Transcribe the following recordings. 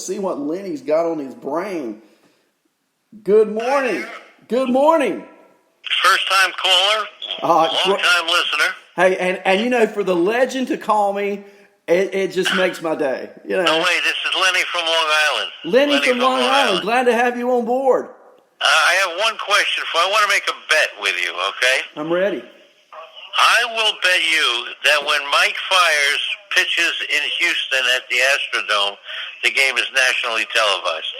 see what Lenny's got on his brain. Good morning. Good morning. First-time caller, long-time listener. Hey, and for the legend to call me, it just makes my day. Oh, wait, this is Lenny from Long Island. Lenny from Long Island. Glad to have you on board. I have one question for you. I want to make a bet with you, okay? I'm ready. I will bet you that when Mike Fiers pitches in Houston at the Astrodome, the game is nationally televised.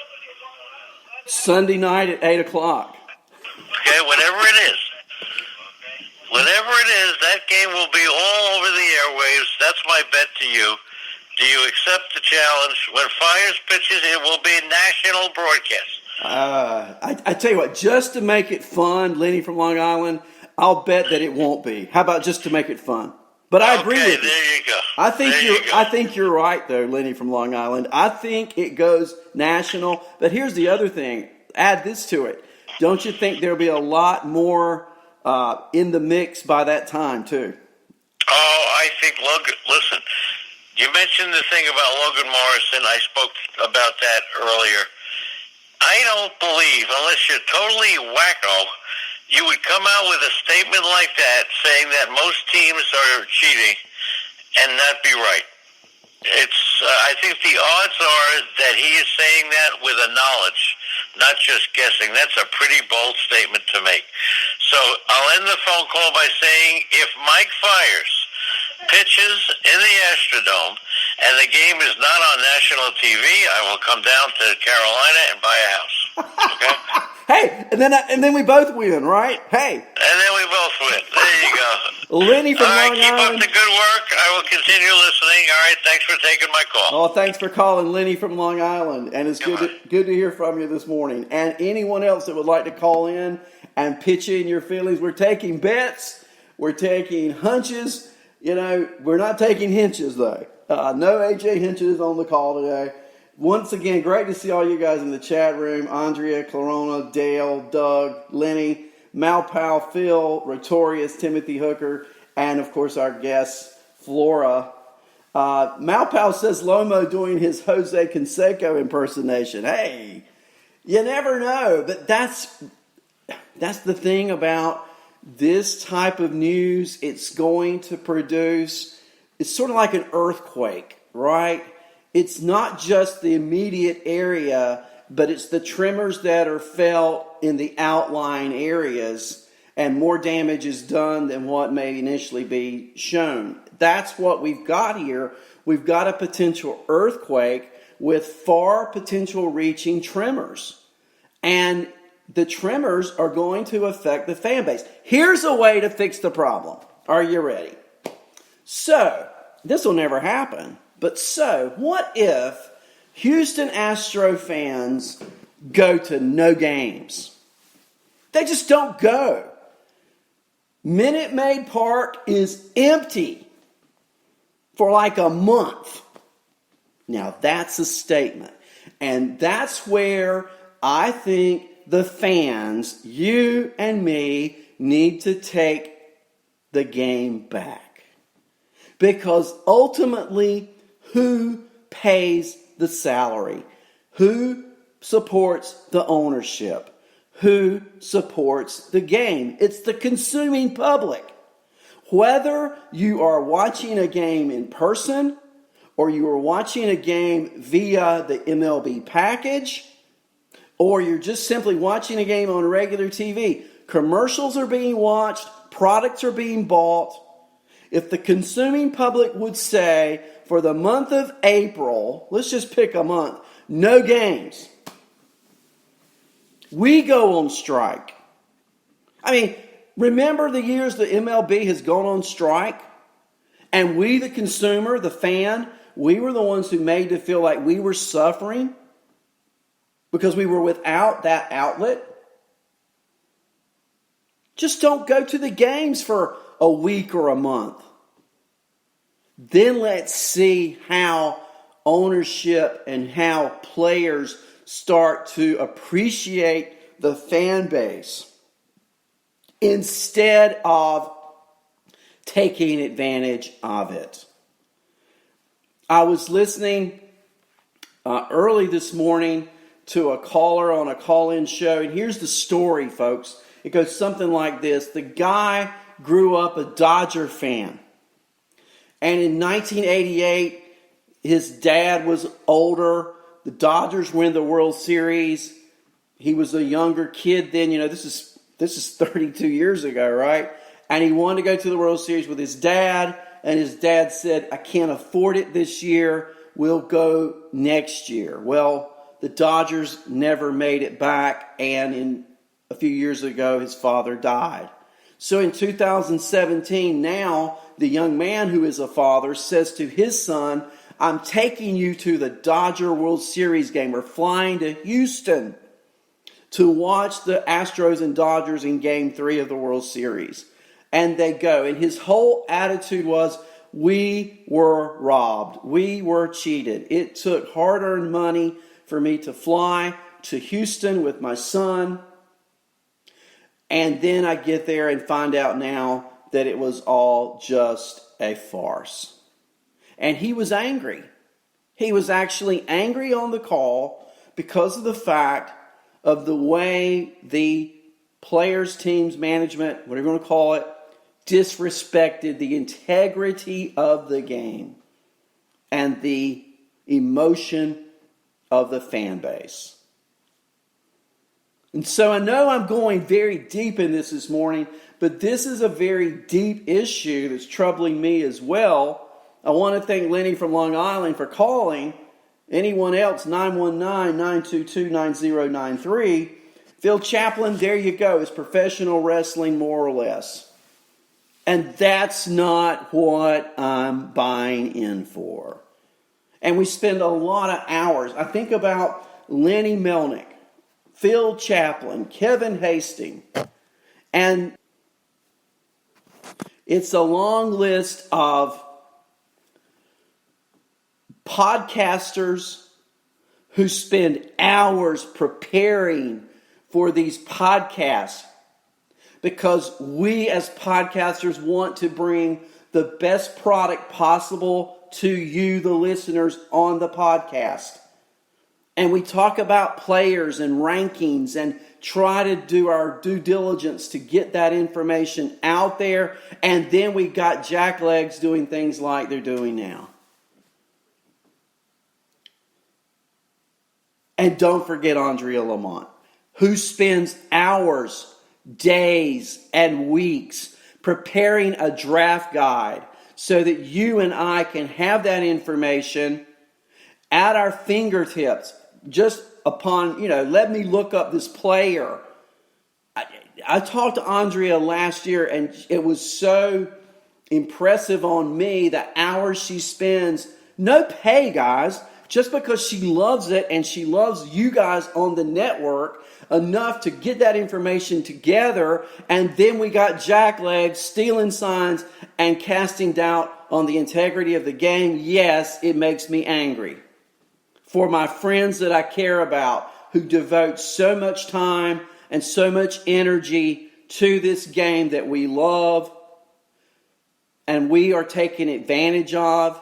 Sunday night at 8 o'clock. Okay, whenever it is. Whenever it is, that game will be all over the airwaves. That's my bet to you. Do you accept the challenge? When Fiers pitches, it will be national broadcast. I tell you what, just to make it fun, Lenny from Long Island, I'll bet that it won't be. How about just to make it fun? But I agree with you. There you go. I think you're right, though, Lenny from Long Island. I think it goes national. But here's the other thing. Add this to it. Don't you think there'll be a lot more in the mix by that time, too? Oh, I think Logan. Listen, you mentioned the thing about Logan Morrison. I spoke about that earlier. I don't believe, unless you're totally wacko, you would come out with a statement like that saying that most teams are cheating and not be right. I think the odds are that he is saying that with a knowledge, not just guessing. That's a pretty bold statement to make. So I'll end the phone call by saying if Mike Fiers pitches in the Astrodome and the game is not on national TV, I will come down to Carolina and buy a house. Okay? Hey, and then we both win, right? Hey. And then we both win. There you go. Lenny from Long Island. Keep up the good work. I will continue listening. All right, thanks for taking my call. Oh, thanks for calling, Lenny from Long Island. And it's good to hear from you this morning. And anyone else that would like to call in and pitch in your feelings, we're taking bets. We're taking hunches. We're not taking hinches, though. No AJ Hinches on the call today. Once again, great to see all you guys in the chat room. Andrea, Clarona, Dale, Doug, Lenny, Malpal, Phil, Rotorius, Timothy Hooker, and, of course, our guest, Flora. Malpal says Lomo doing his Jose Canseco impersonation. Hey, you never know. But that's the thing about this type of news. It's going to produce, it's sort of like an earthquake, right? It's not just the immediate area, but it's the tremors that are felt in the outlying areas, and more damage is done than what may initially be shown. That's what we've got here. We've got a potential earthquake with far potential reaching tremors. And the tremors are going to affect the fan base. Here's a way to fix the problem. Are you ready? So, this will never happen. But what if Houston Astro fans go to no games? They just don't go. Minute Maid Park is empty for like a month. Now, that's a statement. And that's where I think the fans, you and me, need to take the game back. Because ultimately, who pays the salary? Who supports the ownership? Who supports the game? It's the consuming public. Whether you are watching a game in person or you are watching a game via the MLB package or you're just simply watching a game on regular TV, commercials are being watched, products are being bought. If the consuming public would say, for the month of April, let's just pick a month, no games, we go on strike. I mean, remember the years the MLB has gone on strike? And we, the consumer, the fan, we were the ones who made it feel like we were suffering because we were without that outlet. Just don't go to the games for a week or a month. Then let's see how ownership and how players start to appreciate the fan base instead of taking advantage of it. I was listening early this morning to a caller on a call-in show. And here's the story, folks. It goes something like this. The guy grew up a Dodger fan. And in 1988, his dad was older. The Dodgers win the World Series. He was a younger kid then. You know, this is 32 years ago, right? And he wanted to go to the World Series with his dad. And his dad said, I can't afford it this year. We'll go next year. Well, the Dodgers never made it back. And a few years ago, his father died. So in 2017, now the young man who is a father says to his son, I'm taking you to the Dodger World Series game. We're flying to Houston to watch the Astros and Dodgers in Game 3 of the World Series. And they go. And his whole attitude was, we were robbed. We were cheated. It took hard-earned money for me to fly to Houston with my son. And then I get there and find out now that it was all just a farce. And he was angry. He was actually angry on the call because of the fact of the way the players, teams, management, whatever you want to call it, disrespected the integrity of the game and the emotion of the fan base. And so I know I'm going very deep in this morning, but this is a very deep issue that's troubling me as well. I want to thank Lenny from Long Island for calling. Anyone else, 919-922-9093. Phil Chaplin, there you go. It's professional wrestling, more or less. And that's not what I'm buying in for. And we spend a lot of hours. I think about Lenny Melnick, Phil Chaplin, Kevin Hastings. And it's a long list of podcasters who spend hours preparing for these podcasts because we as podcasters want to bring the best product possible to you, the listeners, on the podcast. And we talk about players and rankings and try to do our due diligence to get that information out there. And then we got jacklegs doing things like they're doing now. And don't forget Andrea Lamont, who spends hours, days, and weeks preparing a draft guide so that you and I can have that information at our fingertips. Just upon, let me look up this player. I talked to Andrea last year, and it was so impressive on me the hours she spends. No pay, guys. Just because she loves it and she loves you guys on the network enough to get that information together. And then we got jacklegs stealing signs and casting doubt on the integrity of the game. Yes, it makes me angry. For my friends that I care about who devote so much time and so much energy to this game that we love and we are taking advantage of.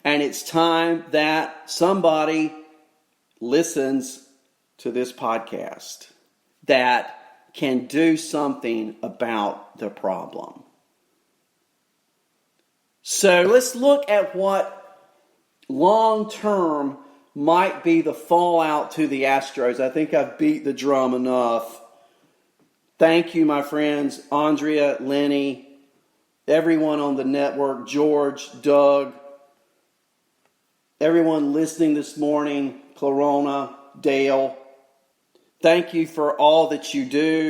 And it's time that somebody listens to this podcast that can do something about the problem. So let's look at what long-term might be the fallout to the Astros. I think I've beat the drum enough. Thank you, my friends, Andrea, Lenny, everyone on the network, George, Doug, everyone listening this morning, Clarona, Dale. Thank you for all that you do.